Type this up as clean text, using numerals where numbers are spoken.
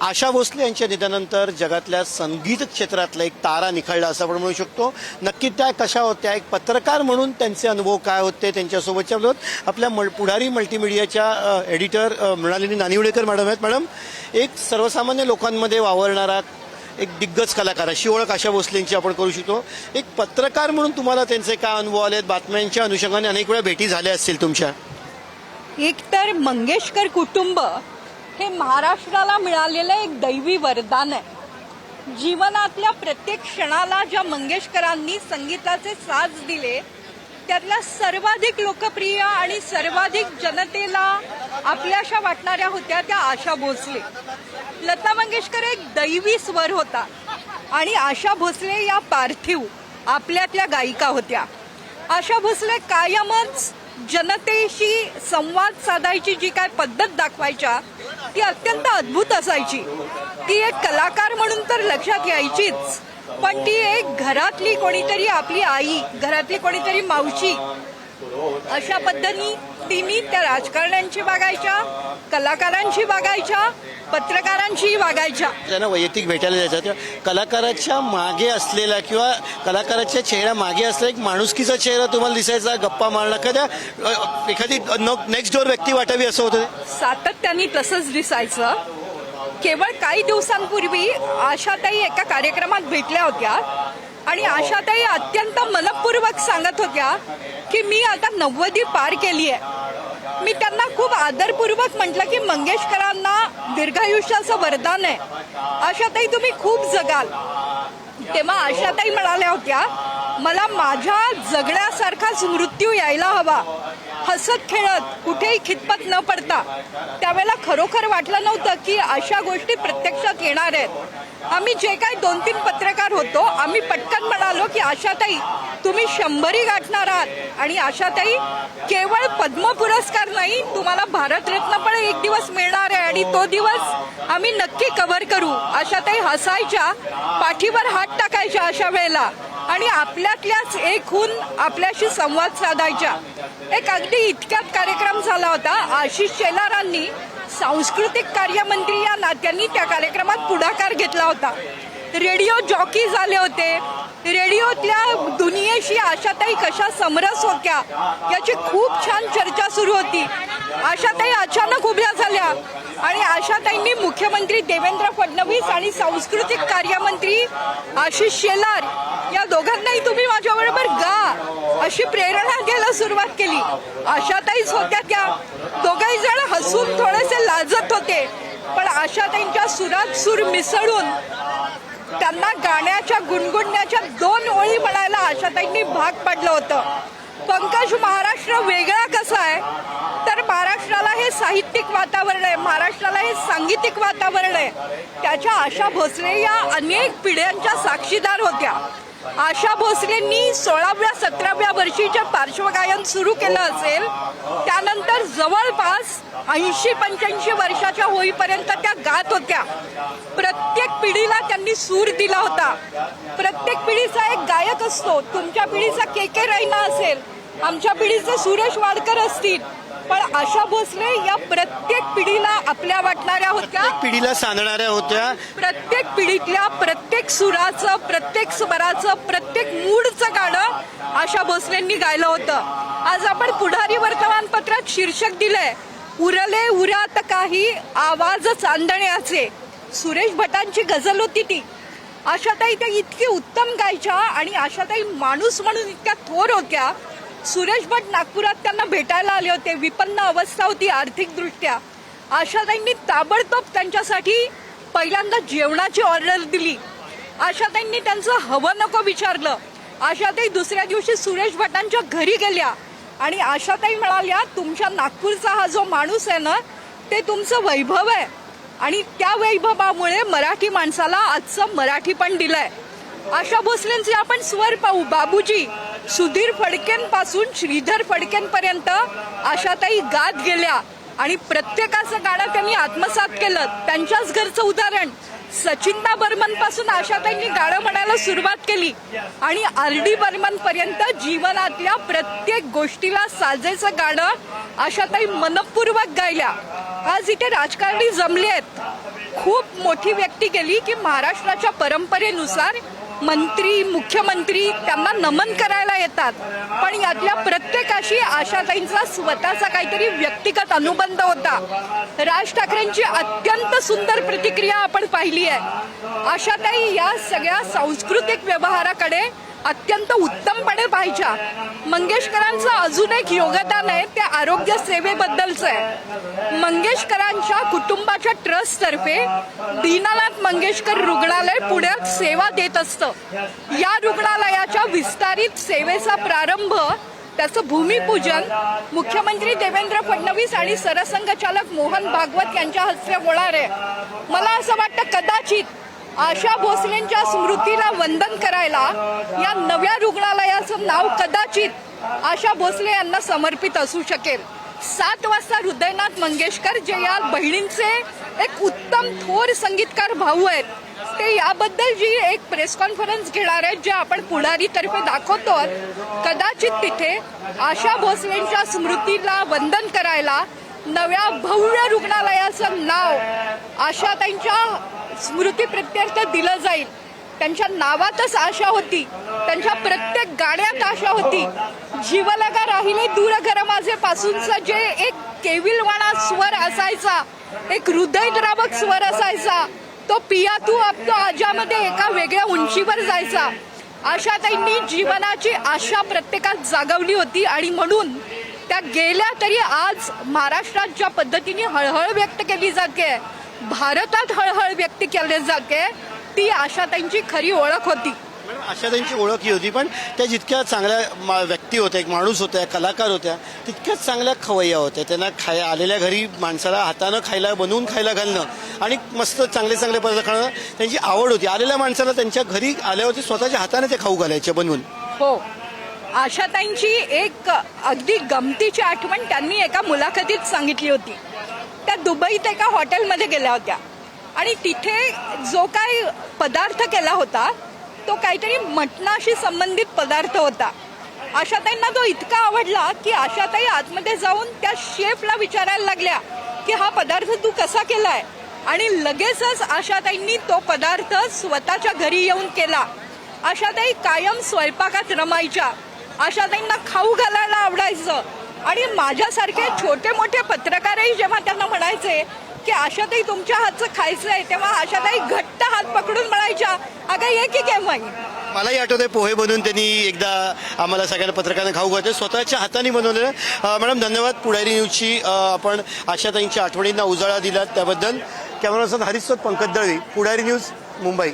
आशा भोसले यांच्या निधनानंतर जगातल्या संगीत क्षेत्रातला एक तारा निखळला असं आपण म्हणू शकतो. नक्की त्या कशा होत्या, एक पत्रकार म्हणून त्यांचे अनुभव काय होते, त्यांच्यासोबतच्या आपल्या पुढारी मल्टीमीडियाच्या एडिटर मृणालिनी नानिवडेकर मॅडम आहेत. मॅडम, एक सर्वसामान्य लोकांमध्ये वावरणारा एक दिग्गज कलाकार अशी ओळख आशा भोसलेंची आपण करू शकतो. एक पत्रकार म्हणून तुम्हाला त्यांचे काय अनुभव आलेत? बातम्यांच्या अनुषंगाने अनेक वेळा भेटी झाल्या असतील तुमच्या. एकतर मंगेशकर कुटुंब हे महाराष्ट्राला मिळालेलं एक दैवी वरदान आहे. जीवनातल्या प्रत्येक क्षणाला ज्या मंगेशकरांनी संगीताचे साज दिले त्यातल्या सर्वाधिक लोकप्रिय आणि सर्वाधिक जनतेला आपल्याशा वाटणाऱ्या होत्या त्या आशा भोसले. लता मंगेशकर एक दैवी स्वर होता आणि आशा भोसले या पार्थिव आपल्यातल्या गायिका होत्या. आशा भोसले कायमच जनतेशी संवाद साधायची जी काय पद्धत दाखवायच्या ती अत्यंत अद्भुत असायची. ती एक कलाकार म्हणून तर लक्षात यायचीच, पण ती एक घरातली कोणीतरी आपली आई, घरातली कोणीतरी मावशी अशा पद्धतीने त्या राजकारण्यांची वागायच्या, कलाकारांची वागायच्या, पत्रकारांचीही वागायच्या. त्यांना वैयक्तिक भेटायला जायचं त्या कलाकाराच्या मागे असलेला किंवा कलाकाराच्या चेहऱ्या मागे असलेला एक माणुसकीचा चेहरा तुम्हाला दिसायचा, गप्पा मारणं, एखादी नेक्स्ट डोअर व्यक्ती वाटावी असं होतं. सातत्याने तसंच दिसायचं. केवळ काही दिवसांपूर्वी आशाताई एका कार्यक्रमात भेटल्या होत्या आणि आशाताई अत्यंत मनपूर्वक सांगत होत्या की मी आता 90 पार केली आहे. मी त्यांना खूप आदरपूर्वक म्हटलं की मंगेशकरांना दीर्घायुष्याचं वरदान आहे, आशाताई तुम्ही खूप जगाल. तेव्हा आशाताई म्हणाल्या होत्या मला माझ्या जगण्यासारखाच मृत्यू यायला हवा, हसत खेळत, कुठेही खितपत न पडता. त्यावेळेला खरोखर वाटलं नव्हतं की अशा गोष्टी प्रत्यक्षात येणार आहेत. आम्ही जे काही 2-3 पत्रकार होतो आम्ही पटकन म्हणालो की आशाताई तुम्ही 100 गाठणार आहात आणि आशाताई केवळ पद्म पुरस्कार नाही तुम्हाला भारतरत्न पण एक दिवस मिळणार आहे आणि तो दिवस आम्ही नक्की कव्हर करू. आशाताई हसायच्या, पाठीवर हात टाकायच्या अशा वेळेला आणि आपल्यातल्याच एक होऊन आपल्याशी संवाद साधायच्या. एक अगदी इतक्यात कार्यक्रम झाला होता. आशिष शेलारांनी सांस्कृतिक कार्यमंत्री या नात्यांनी त्या कार्यक्रमात पुढाकार घेतला होता. रेडिओ जॉकीज आले होते. रेडिओतल्या दुनियेशी आशाताई कशा समरस होत्या याची खूप छान चर्चा सुरू होती. आशाताई अचानक उभ्या झाल्या आणि आशाताईंनी मुख्यमंत्री देवेंद्र फडणवीस आणि सांस्कृतिक कार्यमंत्री आशिष शेलार या दोघांनाही तुम्ही माझ्याबरोबर गा अशी प्रेरणा द्यायला सुरुवात केली. आशाताईच होत्या त्या. दोघंही जण हसून थोडेसे लाजत होते, पण आशाताईंच्या सुरात सूर मिसळून त्यांना गाण्याच्या गुणगुणण्याच्या 2 ओळी म्हणायला आशाताईंनी भाग पडलं होतं. पंकज, महाराष्ट्र वेगळा कसा आहे तर महाराष्ट्राला हे साहित्यिक वातावरण आहे, महाराष्ट्राला हे सांगीतिक वातावरण आहे. त्याच्या आशा भोसले या अनेक पिढ्यांच्या साक्षीदार होत्या. आशा भोसलेंनी 16व्या-17व्या वर्षीचे पार्श्वगायन सुरू केलं असेल, त्यानंतर जवळपास 80-85 वर्षाच्या होईपर्यंत त्या गात होत्या. प्रत्येक पिढीला त्यांनी सूर दिला होता. प्रत्येक पिढीचा एक गायक असतो. तुमच्या पिढीचा के रैना असेल, आमच्या पिढीचे सुरेश वाडकर असतील, पण आशा भोसले या प्रत्येक पिढीला आपल्या वाटणाऱ्या होत्या, पिढीला सांगणाऱ्या होत्या. प्रत्येक पिढीतल्या प्रत्येक सुराचं, प्रत्येक स्वराचं, प्रत्येक मूडचं गाणं आशा भोसलेंनी गायलं होतं. आज आपण पुढारी वर्तमानपत्रात शीर्षक दिलंय उरले उरात काही आवाज चांदण्याचे. सुरेश भटांची गझल होती ती. आशाताई त्या इतकी उत्तम गायच्या आणि आशाताई माणूस म्हणून इतक्या थोर होत्या. सुरेश भट नागपुरात त्यांना भेटायला आले होते. विपन्न अवस्था होती आर्थिकदृष्ट्या. आशाताईंनी ताबडतोब त्यांच्यासाठी पहिल्यांदा जेवणाची ऑर्डर दिली. आशाताईंनी त्यांचं हवं नको विचारलं. आशाताई दुसऱ्या दिवशी सुरेश भटांच्या घरी गेल्या आणि आशाताई म्हणाल्या तुमच्या नागपूरचा हा जो माणूस आहे ना ते तुमचं वैभव आहे आणि त्या वैभवामुळे मराठी माणसाला आजचं मराठी पण दिलंय. आशा भोसलेंचे आपण स्वर पाहू. बाबूजी, सुधीर फडकेंपासून श्रीधर फडकेंपर्यंत आशाताई गात गेल्या आणि प्रत्येकाचं गाणं त्यांनी आत्मसात केलं. त्यांच्याच घरचं उदाहरण सचिंदा बर्मन पासून आशाताईंनी गाणं म्हणायला सुरुवात केली आणि RD बर्मन पर्यंत जीवनातल्या प्रत्येक गोष्टीला साजेचं गाणं आशाताई मनपूर्वक गायल्या. आज इथे राजकारणी जमले आहेत. खूप मोठी व्यक्ती केली की महाराष्ट्राच्या परंपरेनुसार मंत्री मुख्यमंत्री त्यांना नमन करायला येतात, पण यातल्या प्रत्येकाशी आशाताईंचा स्वतःचा काहीतरी व्यक्तिगत अनुबंध होता. राज ठाकरेंची अत्यंत सुंदर प्रतिक्रिया आपण पाहिली आहे. आशाताई या सगळ्या सांस्कृतिक व्यवहाराकडे अत्यंत उत्तमपणे पाहिजा. मंगेशकरांचं अजून एक योगदान आहे ते आरोग्य सेवेबद्दलचं आहे. मंगेशकरांच्या कुटुंबाच्या ट्रस्टतर्फे दीनानाथ मंगेशकर रुग्णालय पुण्यात सेवा देत असतं. या रुग्णालयाच्या विस्तारित सेवेचा प्रारंभ, त्याचं भूमिपूजन मुख्यमंत्री देवेंद्र फडणवीस आणि सरसंघचालक मोहन भागवत यांच्या हस्ते होणार आहे. मला असं वाटतं कदाचित आशा भोसलेंच्या स्मृतीला वंदन करायला या नव्या रुग्णालयाचं नाव कदाचित आशा भोसले यांना समर्पित असू शकेल. 7 वाजता हृदयनाथ मंगेशकर जे या बहिणींचे एक उत्तम थोर संगीतकार भाऊ आहेत, ते याबद्दल जी एक प्रेस कॉन्फरन्स घेणार आहेत जे आपण पुढारीतर्फे दाखवतो. कदाचित तिथे आशा भोसलेंच्या स्मृतीला वंदन करायला नव्या भव्य रुग्णालयाचं नाव आशाताईंच्या स्मृतीप्रित्यर्थ दिलं जाईल. त्यांच्या नावातच आशा होती, त्यांच्या प्रत्येक गाण्यात आशा होती. जीवलगा राहिले दूर घर माझे पासूनचा जे एक केविलवाणा स्वर असायचा, एक हृदयद्रावक स्वर असायचा, तो पिया तू अब तो आजामध्ये एका वेगळ्या उंचीवर जायचा. आशाताईंनी जीवनाची आशा प्रत्येकात जागवली होती आणि म्हणून त्या गेल्या तरी आज महाराष्ट्रात ज्या पद्धतीने हळहळ व्यक्त केली जाते, भारतात हळहळ व्यक्त केली जाते, ती आशाताईंची खरी ओळख होती. आशाताईंची ओळख ही होती, पण त्या जितक्या चांगल्या व्यक्ती होत्या, एक माणूस होत्या, कलाकार होत्या, तितक्याच चांगल्या खवय्या होत्या. त्यांना आलेल्या घरी माणसाला हातानं खायला, बनवून खायला घालणं आणि मस्त चांगले चांगले पदार्थ खाणं त्यांची आवड होती. आलेल्या माणसाला त्यांच्या घरी आल्यावरती स्वतःच्या हाताने ते खाऊ घालायचे बनवून. हो, आशाताईंची एक अगदी गमतीची आठवण त्यांनी एका मुलाखतीत सांगितली होती. त्या दुबईत एका हॉटेलमध्ये गेल्या होत्या आणि तिथे जो काही पदार्थ केला होता तो काहीतरी मटणाशी संबंधित पदार्थ होता. आशाताईंना तो इतका आवडला की आशाताई आतमध्ये जाऊन त्या शेफला विचारायला लागल्या की हा पदार्थ तू कसा केलाय, आणि लगेचच आशाताईंनी तो पदार्थ स्वतःच्या घरी येऊन केला. आशाताई कायम स्वयंपाकात रमायच्या. आशाताईंना खाऊ घालायला आवडायचं आणि माझ्यासारखे छोटे मोठे पत्रकारही जेव्हा त्यांना म्हणायचे की आशाताई तुमच्या हातचं खायचंय, तेव्हा आशाताई घट्ट हात पकडून म्हणायच्या, अगं ये की केव्हाही. मलाही आठवतंय पोहे बनवून त्यांनी एकदा आम्हाला सगळ्यांना पत्रकारांना खाऊ घालते, स्वतःच्या हाताने बनवलेलं. मॅडम धन्यवाद. पुढारी न्यूजची आपण आशाताईंच्या आठवणींना उजाळा दिलात त्याबद्दल. कॅमेरा पर्सन हरीश पंकज दळवी, पुढारी न्यूज, मुंबई.